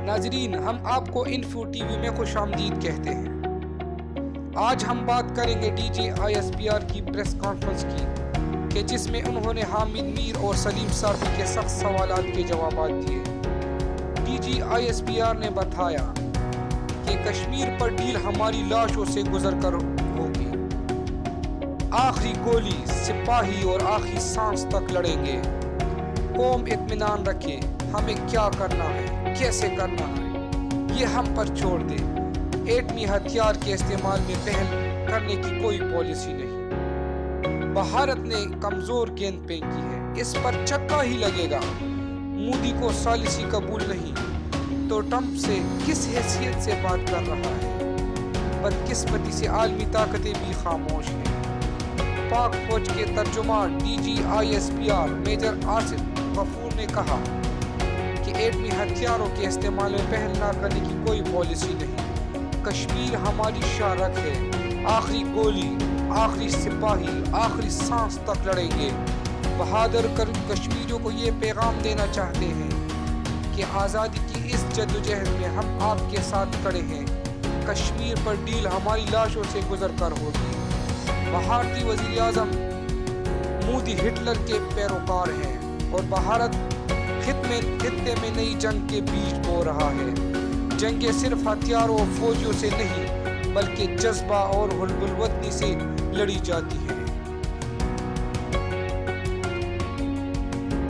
ناظرین، ہم آپ کو انفو ٹی وی میں خوش آمدید کہتے ہیں۔ آج ہم بات کریں گے D G I S P R کی پریس کانفرنس کی کہ جس میں انہوں نے حامد میر اور سلیم صافی کے سخت سوالات کے جوابات دیے۔ D G I S P R نے بتایا کہ کشمیر پر ڈیل ہماری لاشوں سے گزر کر ہوگی، آخری گولی سپاہی اور آخری سانس تک لڑیں گے، قوم اطمینان رکھے، ہمیں کیا کرنا ہے، کیسے کرنا ہے یہ ہم پر چھوڑ دے، ایٹمی ہتھیار کے استعمال میں پہل کرنے کی کوئی پالیسی نہیں، بھارت نے کمزور گیند پھینکی ہے، اس پر چکا ہی لگے گا، مودی کو ثالثی قبول نہیں تو ٹرمپ سے کس حیثیت سے بات کر رہا ہے، بدقسمتی سے عالمی طاقتیں بھی خاموش ہیں۔ پاک فوج کے ترجمان D G I S P R major Asif Ghafoor نے کہا کہ ایٹمی ہتھیاروں کے استعمال میں پہل نہ کرنے کی کوئی پالیسی نہیں، کشمیر ہماری شارک ہے، آخری گولی، آخری سپاہی، آخری سانس تک لڑیں گے۔ بہادر کشمیریوں کو یہ پیغام دینا چاہتے ہیں کہ آزادی کی اس جدوجہد میں ہم آپ کے ساتھ کھڑے ہیں، کشمیر پر ڈیل ہماری لاشوں سے گزر کر ہوگی۔ بھارتی وزیر اعظم مودی ہٹلر کے پیروکار ہیں اور بھارت خطے میں نئی جنگ کے بیج بو رہا ہے۔ جنگیں صرف ہتھیاروں اور فوجیوں سے نہیں بلکہ جذبہ اور حب الوطنی سے لڑی جاتی ہیں۔